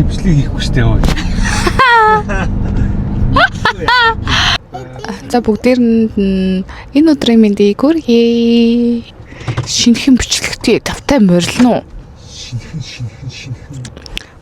бичлэг хийхгүй штэ өө. За бүгдээрэнд энэ өдрийн мэндийг хүргэе. Шинэхэн бичлэгтэй тавтай морилно уу? Шинэхэн.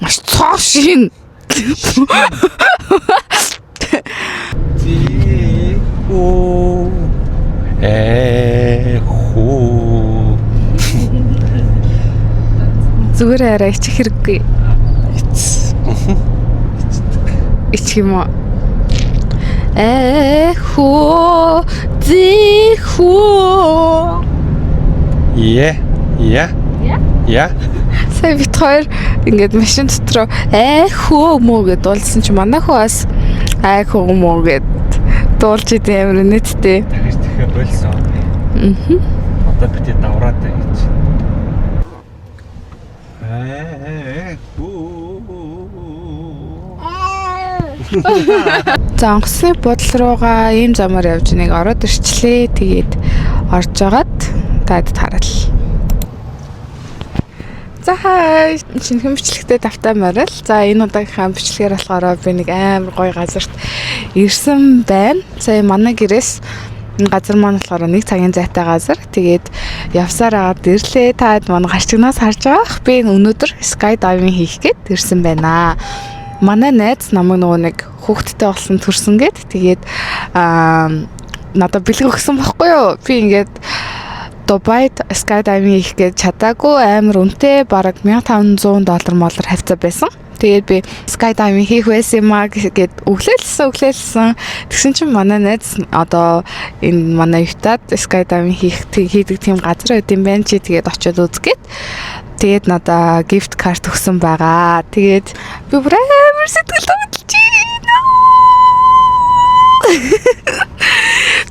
Маш цоо шин. Ти оо хоо. Зүгээр арай ичих хэрэггүй. Ичих юм уу? Хоо ди хоо. Я. Сая бит хоёр ингээд машин дотроо хөө мөө гэд дуулсан чи манай хөө бас хөө мөө гэд дуулж идэв амар нэттэй. Дахиж тэгэхээр болсон. Одоо битээ давраад байж. За онгоцны бодол руугаа ийм замаар явж нэг ороод ирчлээ. Тэгээд орж агаад таад хараад. За шинэхэн бичлэгтэй давтай морил. За энэ удаагийнхаа бичлэгээр болохоор би нэг амар гоё газарт ирсэн байна. Сая манай гэрээс энэ газар маань болохоор 1 цагийн зайтай газар. Тэгээд явсаар агаад ирлээ. Таад манай гарчигнаас харж байгаах. Би өнөөдөр skydiving хийх гээд ирсэн байна. Манай найз намайг нөгөө нэг хүүхэдтэй болсон төрсөн гээд тэгээд надад бэлэг өгсөн байхгүй юу? Би ингээд Дубайд skydiving хийх гэж чадаагүй амар үнэтэй бараг $1500 моллар хавцаа байсан. Тэгээд би skydiving хийх байсан юм аа гэд өглөөлсөн. Тэгсэн чинь манай найз одоо энэ манай Ютад skydiving хийдэг тийм газар байт юм байна чи тэгээд очиод үзгээд тэгээд надаа gift card өгсөн байгаа. Тэгээд би бүр амар сэтгэл хөдлөж байна.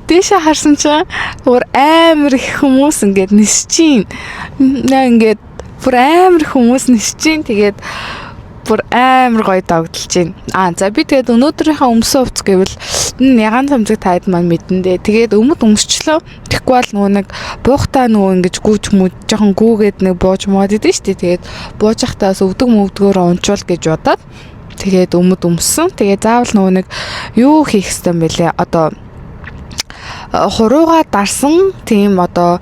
Дэше харсан чинь бүр амар их хүмүүс ингээд нисэж чинь. Ингээд бүр амар хүмүүс нисэж чинь. Тэгээд бүр амар гоё догдолж байна. За би тэгээд өнөөдрийнхээ өмсөн хувцас гэвэл ягаан самцыг таад маань мэдэндээ. Тэгээд өмсчлөө. Тэгэхгүй бол нөгөө нэг буухтаа нөгөө ингэж гүүж мүд жоохон гүүгээд нэг бууж мод идэв штэ. Тэгээд буужахтаас өвдөг унчвал гэж бодоод тэгээд өмсөн. Тэгээд заавал нөгөө нэг юу хийх ёстой юм бэлээ. Одоо хурууга дарсан тийм одоо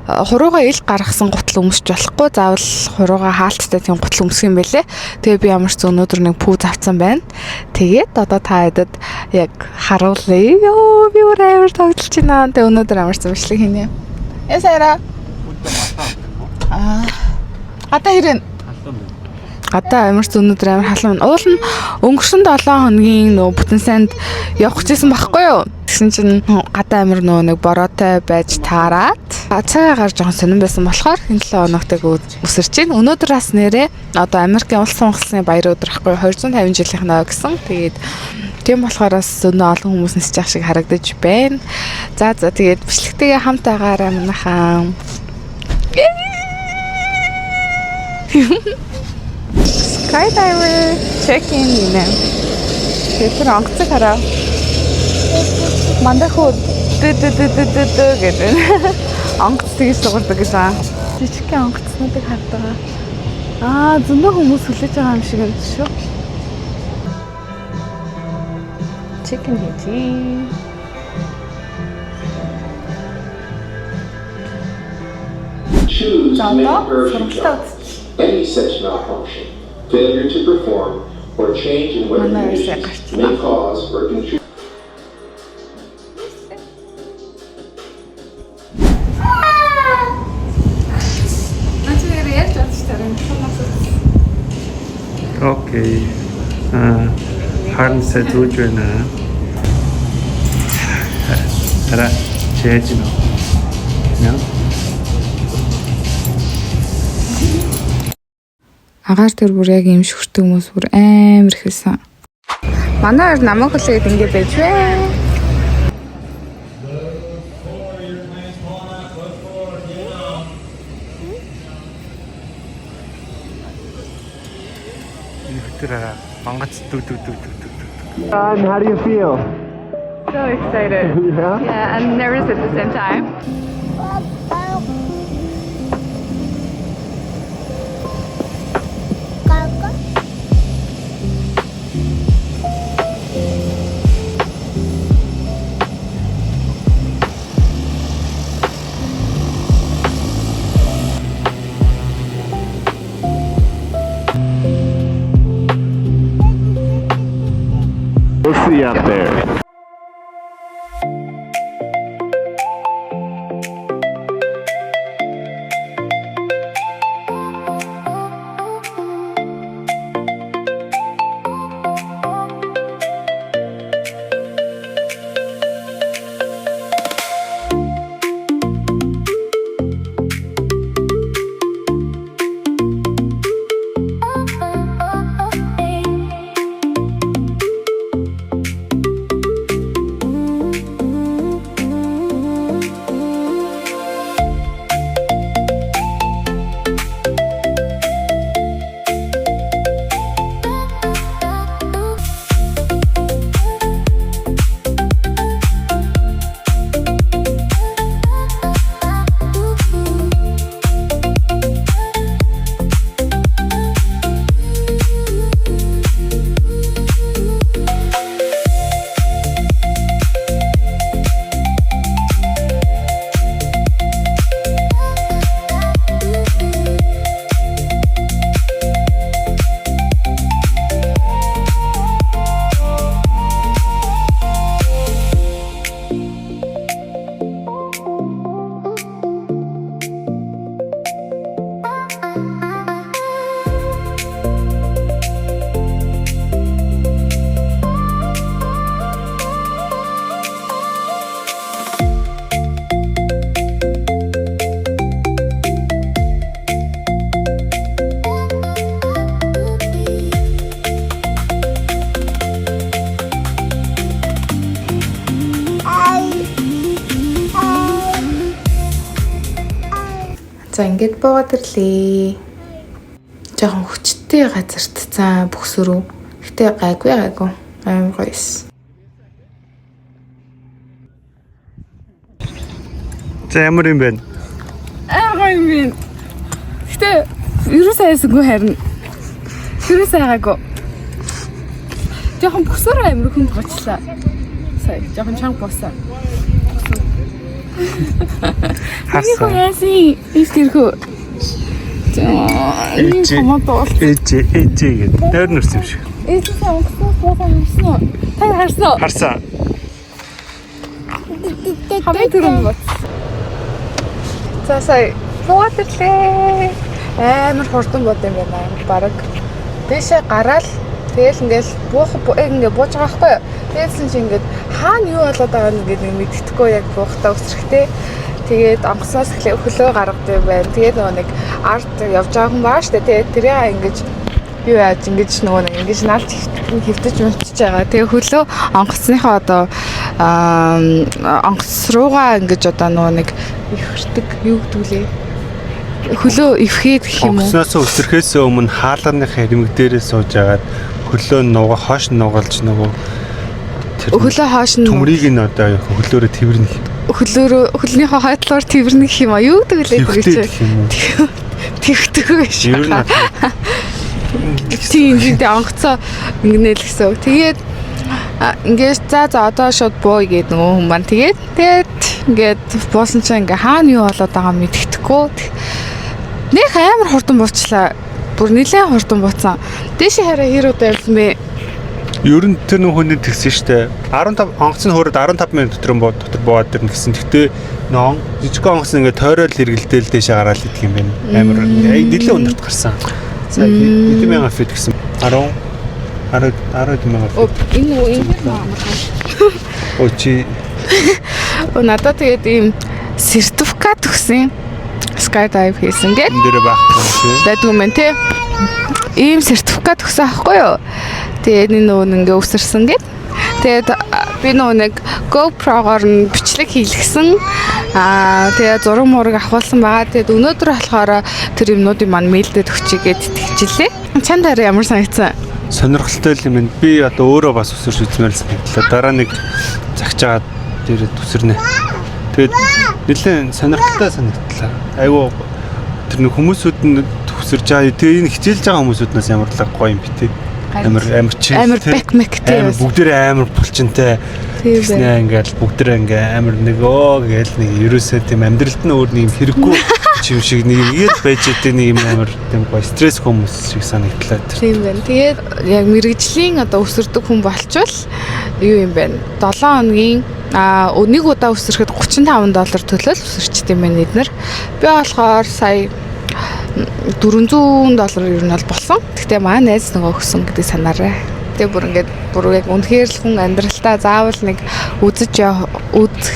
хурууга ил гаргасан гутал өмсч болохгүй заавал хурууга хаалттай тийм гутал өмсөх юм бэлээ. Тэгээ би ямар ч өнөөдөр нэг пүүз авсан байна. Тэгээд одоо та хэдэд яг харуулъя. Йоо би өөр амар тоглож байна. Тэгээ өнөөдөр амарсан бичлэг хийнэ. Ясаараа. Гадаа хэрэг. Гадаа амарч өнөөдөр амар халуун. Уул нь өнгөрсөн 7 хоногийн нөө бүтэн санд явах гэжсэн байхгүй юу? Тэгсэн чинь гадаа амар нөө нэг бороотой байж таараад цагаа гарч жоохон сонирн байсан болохоор энэ 7 хоногтойг үсэрч байна. Өнөөдөр бас нэрээ одоо Америкийн улс сонгоцны баяр өдөр ахгүй 250 жилийнхнаа гэсэн. Тэгээд тийм болохоор бас өнөө олон хүмүүс нисэж явах шиг харагдаж байна. За тэгээд бичлэгтэйгээ хамт байгаарай манайхаа. Skydiver check-in нэ. Тэр онгоцыг хараа. Мандах уу гэдэг. Онгоц тэгж дуурдаг гэсэн. Жижигхэн онгоцнуудыг хардаг. Зөндөө хүмүүс хүлээж байгаа юм шиг байна шүү. Check-in хийе. Choose main version job. Any such malfunction, failure to perform, or change in weather conditions may cause or contribute. Окей. Харин сэдвүүж байна. Ара чээж нөө. Яа. Агаар тэр бүр яг юм шүртэй хүмүүс бүр амар ихсэн. Манай хоёр намайг хүлээгээд ингэ байж вэ. And how do you feel? So excited. Yeah, and nervous at the same time. see out there. За ингээд буугаад ирлээ. Жохон хүчтэй газарт цаа бүхсөрөө. Гэтэ гайгүй амар гоёс. За ямар юм бэ? Гоё юм байна. Гэтэ ерөөсөө айсангүй харин. Ерөөсөө айгаагүй. Жохон бүхсөрөө амар хүнд гочлаа. Сая жохон чанга босаа. Харсан. Яси искэрхүү. Энэ томатол. Ээжээ гэдэг. Тойр нэрсэн юм шиг. Ээжээ онгоцноос босоо харсан уу? Та харсан уу? Харсан. Хамгийн түрүүнд бот. За сая буугаад ирлээ. Амар хурдан бод юм байна. Бараг дэшээ гараал тэгэл ингээл бууж байгаа байхгүй юу? Тэгэлсэн чи ингээд хаана юу болоод байгааг ингээд мэддэхгүй яг буухтаа өсрөхтэй. Тэгээд онгоцноос эхлээ хөлөө гаргадаг юм байна. Тэгээд нөгөө нэг арт явж байгаа хүн байгаа штэ. Тэгээд тэрээ ингэж юу яаж ингэж нөгөө нэг ингэж наалж хэвтэж мөвчж байгаа. Тэгээд хөлөө онгоцныхоо одоо онгоц руугаа ингэж одоо нөгөө нэг ивхэрдэг юу гэдгүүлээ. Хөлөө ивхэд гэх юм уу? Онгоцноос өсрөхөөс өмнө хаалганых хэрмэг дээрээ сууж агаад хөлөө нугаа хоош нугалж нөгөө хөлөө хоош нь төмрийг нь одоо хөлөөрөө тэрнэх. Хөлнийхөө хойдлоор тэрнэх юм а юу гэдэг вэ? Тэгдэг биш. Ер нь тийм онгоцоо ингэнэ л гэсэн. Тэгээд ингээд за одоо шууд буу гэдэг нөгөө хүн маань тэгээд ингээд буусан чинь ингээ хаана юу болоод байгаа мэддэхгүй. Нэг амар хурдан буучлаа. Бүр нэлээд хурдан бууцсан. Дээшээ хараа хэрүүдэв юм бэ? Ер нь тэр нэг хүнээ тэгсэн штэ 15 онгоц нь хөрөд 15 минут дотор буугаад ирнэ гэсэн. Гэхдээ нон жижиг онгоц ингээ тойрол хэргэлдээл дэше гараал идэх юм байна. Амар нэлээд өндөрт гарсан. За 100000 фит гэсэн 10,000 фит. Энэ Оо чи надад тэгээд ийм сертификат өгсөн. Skydive хийсэн гэдэг. энэ дээр байхгүй юм шиг. Байдгүй мэн те. Ийм сертификат өгсөн аахгүй юу? Тэгээд энэ нөгөө ингээ өсөрсөн гэд. Тэгээд би нөгөө нэг GoPro-гоор нь бичлэг хийлгсэн. Тэгээд зураг мураг авахулсан байгаа. Тэгээд өнөөдөр болохоор тэр юмнуудыг маань мэйлдээд өгчий гэд тэгжилээ. Чанд хараа ямар санагдсан? Сонирхолтой юм байна. Би одоо өөрөө бас өсөрч үзмээр санагдлаа. Дараа нэг загч агаад дээр төсөрнэ. Тэгээд нэлээд сонирхолтой санагдлаа. Айгу тэр нэг хүмүүсүүд нь төсөрж байгаа. Тэгээ энэ хичээлж байгаа хүмүүсүүднээс ямар л гоё юм бэ те. Амар чи амар бэкмэк те. Бүгдээрээ амар булчинтай. Тийм Тэгснэ ингээл бүгдээ ингээ амар нөгөө гээл нэг ерөөсөө тийм амьдралд нь өөр нэг юм хэрэггүй юм шиг нэг игээд байж байгаа нэг юм амар тийм гоё стресс хүмүүс шиг санагдлаа. Тийм байна. Тэгээд яг мэрэгжлийн одоо өсөрдөг хүн болчвол юу юм бэ? 7 хоногийн нэг удаа өсөрөхөд $35 төлөөл өсөрчт юм байна эднэр. Би болохоор сая $400 ер нь бол болсон. Гэхдээ маа найз нөгөө өгсөн гэдэг санаарай. Тэгээ бүр яг үнэхээр л хүн амьдралтаа заавал нэг үзэх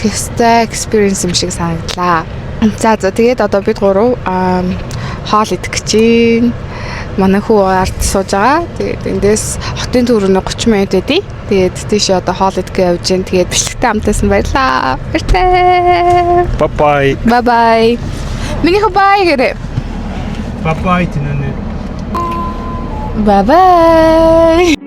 ёстой experience юм шиг санагдлаа. За тэгээд одоо бид гурав хоол идэх гэж байна. Манай хүү ард сууж байгаа. Тэгээд эндээс хотын төрөний 30 минут эдий. Тэгээд тийшээ одоо хоол идэх явж гин. Тэгээд бичлэгтэй хамтаасан баярлаа. Баяртай. Bye bye. Bye. Миний хобай гэрээ. Bye bye тэнэ. Bye bye.